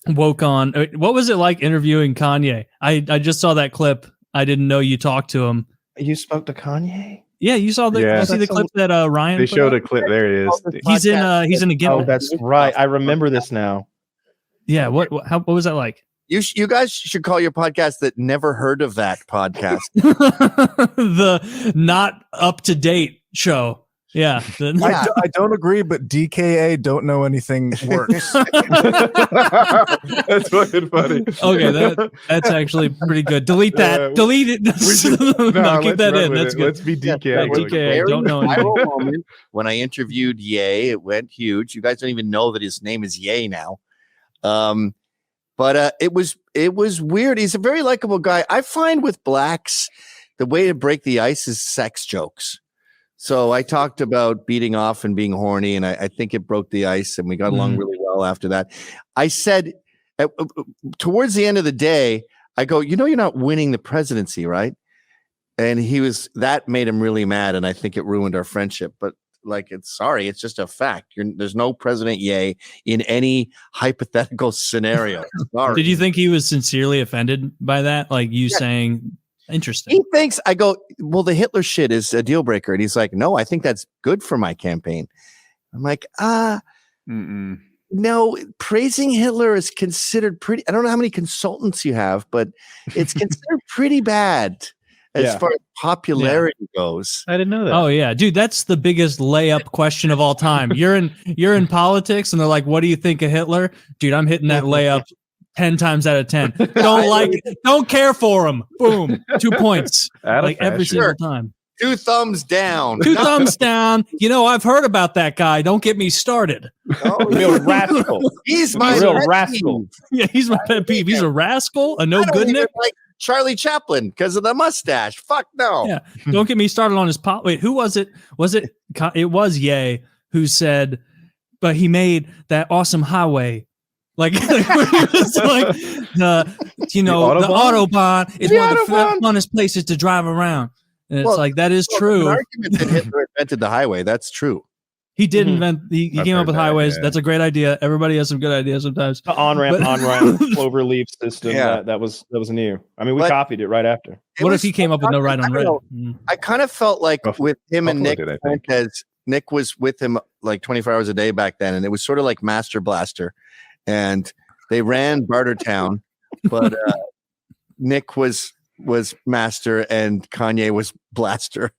woke on. What was it like interviewing Kanye? I just saw that clip. I didn't know you talked to him. You spoke to Kanye? Yeah, you saw the. Yeah. You see the clip that Ryan. They showed a clip. There it is. He's in a gimmick. Oh, that's right. I remember this now. Yeah. What was that like? You guys should call your podcast that Never Heard of That podcast. The not up to date show. Yeah. I don't agree, but DKA don't know anything works. That's fucking funny. Okay, that's actually pretty good. Delete that. Delete it. No, keep that in. That's good. Let's be DK. DK. Don't know anything. When I interviewed Ye, it went huge. You guys don't even know that his name is Ye now. But it was weird. He's a very likable guy. I find with blacks, the way to break the ice is sex jokes. So I talked about beating off and being horny, and I think it broke the ice, and we got along really well after that. I said, towards the end of the day, I go, you're not winning the presidency, right? And that made him really mad, and I think it ruined our friendship. But it's just a fact. There's no President Ye in any hypothetical scenario. Sorry. Did you think he was sincerely offended by that? Like you saying, interesting. He thinks, I go, well, the Hitler shit is a deal breaker. And he's like, no, I think that's good for my campaign. I'm like, no, praising Hitler is considered pretty. I don't know how many consultants you have, but it's considered pretty bad as far as popularity goes. I didn't know that. Oh yeah, dude, that's the biggest layup question of all time. You're in politics, and they're like, "What do you think of Hitler?" Dude, I'm hitting that layup 10 times out of 10. Don't care for him. Boom, 2 points. Every single time. 2 thumbs down. 2 thumbs down. I've heard about that guy. Don't get me started. Real rascal. He's my real rascal. Yeah, he's my pet peeve. He's a rascal. A no good Nick. Like Charlie Chaplin because of the mustache. Fuck no. Yeah. Don't get me started on his pop. Wait, who was it? It was Ye who said, but he made that awesome highway. It's like the Autobahn is one of the funnest places to drive around. And it's that is true. An argument that Hitler invented the highway. That's true. He did invent. He came up with highways. Yeah. That's a great idea. Everybody has some good ideas sometimes. The on-ramp clover leaf system. Yeah. That was new. I mean, we copied it right after. What if he came up with no right on red? I kind of felt like with him and Nick, because Nick was with him like 24 hours a day back then, and it was sort of like Master Blaster, and they ran Bartertown, but Nick was Master and Kanye was Blaster.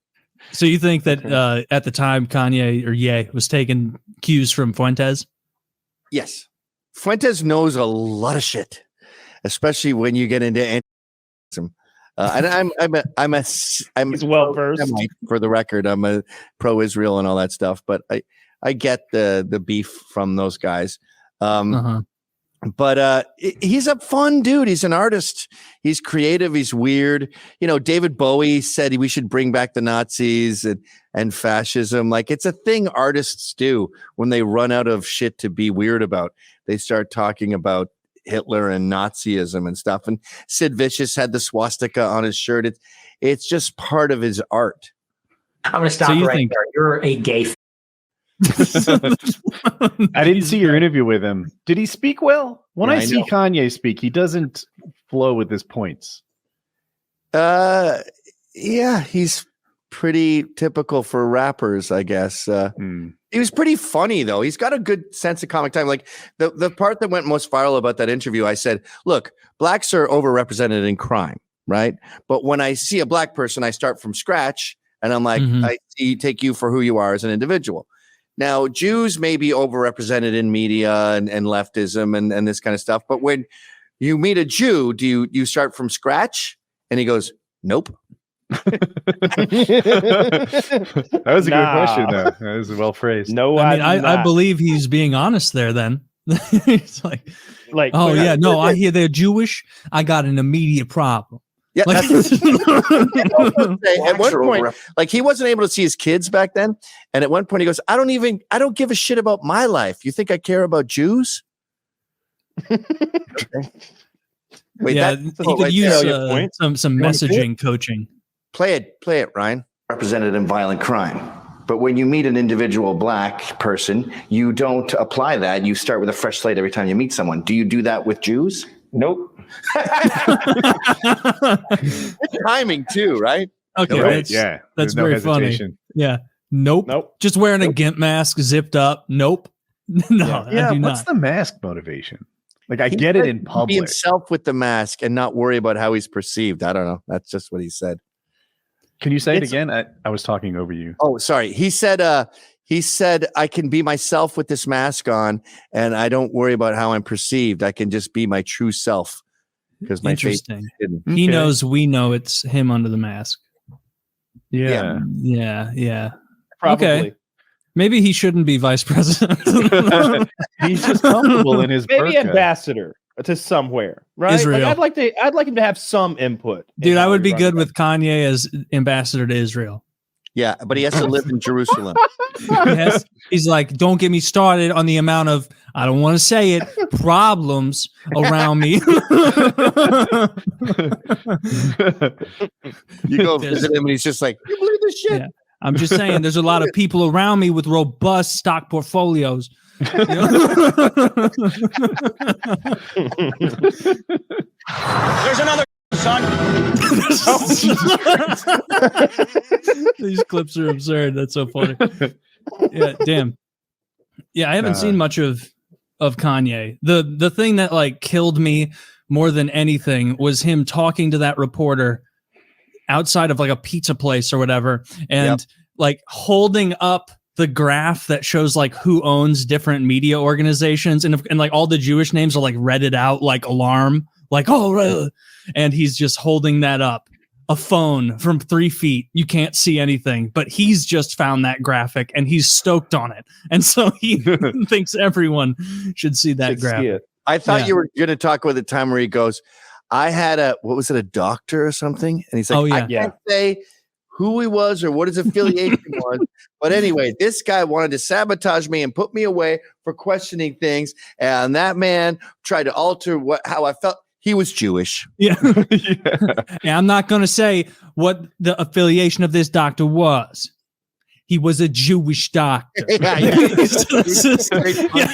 So you think that at the time Kanye or Ye was taking cues from Fuentes? Yes. Fuentes knows a lot of shit, especially when you get into anti-semitism. And he's well versed. For the record, I'm a pro-Israel and all that stuff, but I get the beef from those guys. But he's a fun dude. He's an artist. He's creative. He's weird. David Bowie said we should bring back the Nazis and fascism. Like, it's a thing artists do when they run out of shit to be weird about. They start talking about Hitler and Nazism and stuff. And Sid Vicious had the swastika on his shirt. It's just part of his art. I'm going to stop there. You're a gay I didn't see your interview with him. Did he speak well? When I see Kanye speak, he doesn't flow with his points. Yeah, he's pretty typical for rappers, I guess. He was pretty funny, though. He's got a good sense of comic time. Like the part that went most viral about that interview, I said, look, blacks are overrepresented in crime, right? But when I see a black person, I start from scratch, and I'm like, I take you for who you are as an individual. Now, Jews may be overrepresented in media and leftism and this kind of stuff. But when you meet a Jew, do you start from scratch? And he goes, nope. That was a good question, though. That was well phrased. No, I believe he's being honest there then. It's like, oh, yeah, no, I hear they're Jewish. I got an immediate problem. Yeah, at one point, like, he wasn't able to see his kids back then, and at one point he goes, "I don't give a shit about my life. You think I care about Jews?" Wait, yeah, he could use some messaging coaching. Play it, Ryan. Represented in violent crime. But when you meet an individual black person, you don't apply that. You start with a fresh slate every time you meet someone. Do you do that with Jews? Nope. Timing too, right? Okay, Right, that's no very hesitation. funny. Yeah, nope. Just wearing a GIMP mask, zipped up. Nope. No, Yeah, I do what's not. the mask motivation? Like, I get it in Be public. himself with the mask and not worry about how he's perceived. I don't know. That's just what he said. Can you say it again? I was talking over you. Oh, sorry. He said I can be myself with this mask on, and I don't worry about how I'm perceived. I can just be my true self because my face is hidden. He knows we know it's him under the mask. Yeah. Probably. Okay. Maybe he shouldn't be vice president. He's just comfortable in his maybe burqa. ambassador to somewhere, right? Israel. Like, I'd like him to have some input. Dude, I would be good with Kanye as ambassador to Israel. Yeah, but he has to live in Jerusalem. He's like, don't get me started on the amount of, I don't want to say it, problems around me. You go visit him and he's just like, you believe this shit? Yeah. I'm just saying there's a lot of people around me with robust stock portfolios. You know? There's another son. These clips are absurd. That's so funny. Yeah, damn. Yeah, I haven't seen much of Kanye. The thing that like killed me more than anything was him talking to that reporter outside of like a pizza place or whatever, and like holding up the graph that shows like who owns different media organizations, and like all the Jewish names are like redded out like alarm, like and he's just holding that up, a phone from 3 feet. You can't see anything, but he's just found that graphic and he's stoked on it, and so he thinks everyone should see that graphic. I thought you were going to talk about the time where he goes, I had a doctor or something? And he's like, I can't say who he was or what his affiliation was. But anyway, this guy wanted to sabotage me and put me away for questioning things. And that man tried to alter how I felt. He was Jewish. Yeah. I'm not going to say what the affiliation of this doctor was. He was a Jewish doctor. Yeah,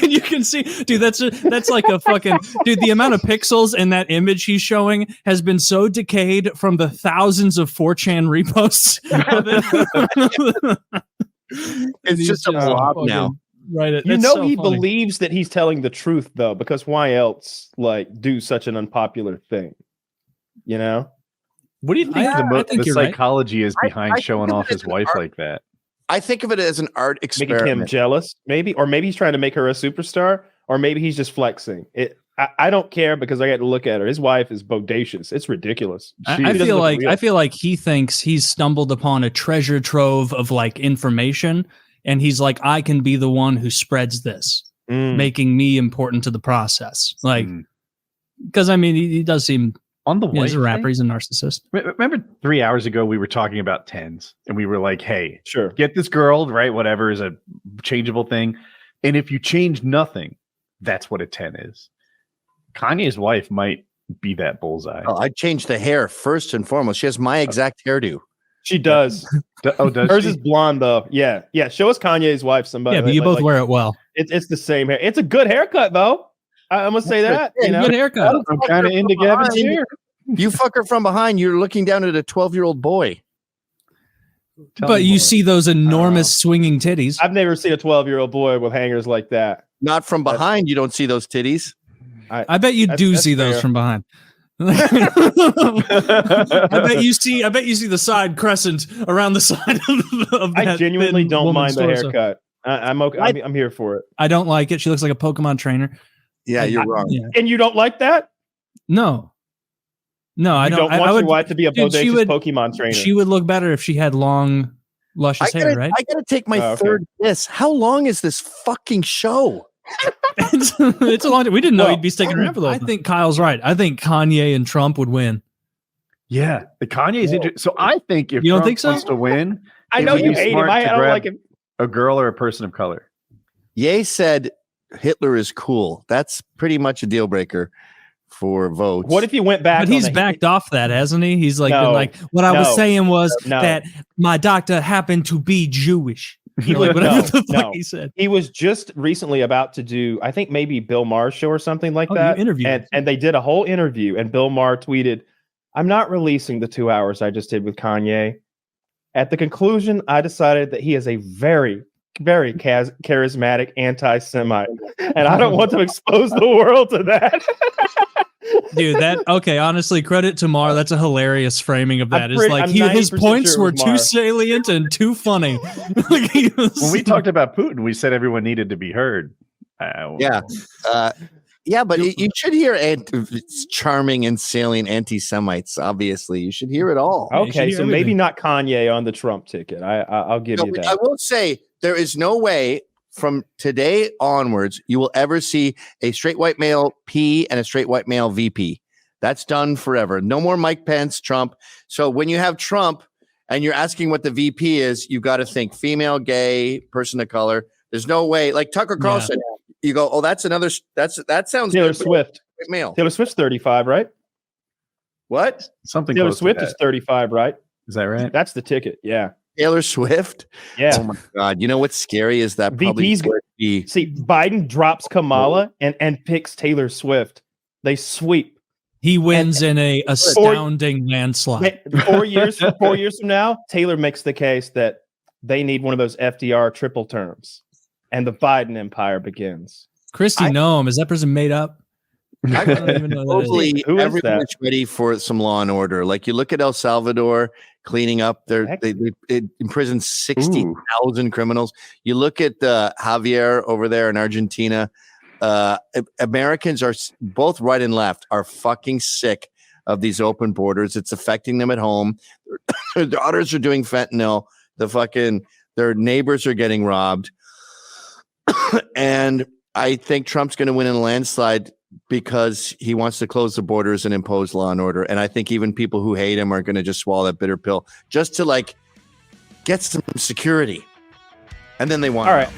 you can see, dude. That's like a fucking dude. The amount of pixels in that image he's showing has been so decayed from the thousands of 4chan reposts. It's just a blob now, right? He believes that he's telling the truth, though, because why else like do such an unpopular thing? You know? What do you think the psychology is behind showing off his wife like that? I think of it as an art experiment. Making him jealous, maybe, or maybe he's trying to make her a superstar, or maybe he's just flexing. I don't care because I got to look at her. His wife is bodacious. It's ridiculous. I feel like he thinks he's stumbled upon a treasure trove of like information, and he's like, I can be the one who spreads this, making me important to the process. Like, because I mean, he does seem. On the he's a rapper. He's a narcissist. Remember 3 hours ago we were talking about 10s, and we were like, "Hey, sure, get this girl right. Whatever is a changeable thing, and if you change nothing, that's what a 10 is." Kanye's wife might be that bullseye. Oh, I'd change the hair first and foremost. She has my exact hairdo. She does. Does hers she? is blonde though? Yeah. Show us Kanye's wife. Somebody. Yeah, but you both wear it well. It's the same hair. It's a good haircut though. I must say that. Yeah, good haircut. I'm kind of into Gavin's hair. You fuck her from behind, you're looking down at a 12-year-old boy. But you see those enormous swinging titties. I've never seen a 12-year-old boy with hangers like that. Not from behind, you don't see those titties. I bet you do see those from behind. I bet you see the side crescent around the side of that. I genuinely don't mind the haircut. I'm okay. I'm here for it. I don't like it. She looks like a Pokemon trainer. Yeah, you're wrong. And you don't like that? No, I don't. I want your wife to be a bodacious Pokemon trainer. She would look better if she had long, luscious hair, right? I gotta take my third piss. How long is this fucking show? It's a long time. We didn't know he'd be sticking around for those. I think Kyle's right. I think Kanye and Trump would win. Yeah, the Kanye's interesting. So I think if you don't Trump think so? wants to win, I know you hate him. I don't like him. A girl or a person of color. Ye said Hitler is cool. That's pretty much a deal breaker for votes. What if he went back? But he's backed off that, hasn't he? He's like, been like, what I was saying was that my doctor happened to be Jewish. He like was, whatever the fuck no. he said. He was just recently about to do, I think maybe Bill Maher's show or something like Oh, that. you interviewed him. And they did a whole interview, and Bill Maher tweeted, "I'm not releasing the 2 hours I just did with Kanye. At the conclusion, I decided that he is a very, very charismatic anti-Semite, and I don't want to expose the world to that." Dude, honestly, credit to Mar. That's a hilarious framing of that. I'm His 90% points sure it were was too Mar. salient and too funny. When we talked about Putin, we said everyone needed to be heard. Yeah. But you should hear charming and salient anti-Semites. Obviously, you should hear it all. Okay, so maybe not Kanye on the Trump ticket. I'll give you that. I will say there is no way from today onwards you will ever see a straight white male P and a straight white male VP. That's done forever. No more Mike Pence, Trump. So when you have Trump and you're asking what the VP is, you've got to think female, gay, person of color. There's no way. Like Tucker Carlson, you go, oh, that's another. That sounds Taylor good, Swift. Male. Taylor Swift's 35, right? What? Something. Taylor Swift is 35, right? Is that right? That's the ticket. Yeah. Taylor Swift. Yeah. Oh my God. You know what's scary is that VP's good. See, Biden drops Kamala and picks Taylor Swift. They sweep. He wins in a astounding landslide. 4 years from now, Taylor makes the case that they need one of those FDR triple terms, and the Biden empire begins. Christy Noem, is that person made up? I don't even know hopefully everyone's ready for some law and order. Like you look at El Salvador cleaning up they imprisoned 60,000 criminals. You look at Javier over there in Argentina. Americans are both right and left are fucking sick of these open borders. It's affecting them at home. Their daughters are doing fentanyl. Their neighbors are getting robbed. And I think Trump's going to win in a landslide because he wants to close the borders and impose law and order. And I think even people who hate him are going to just swallow that bitter pill just to like get some security. And then they want. All right.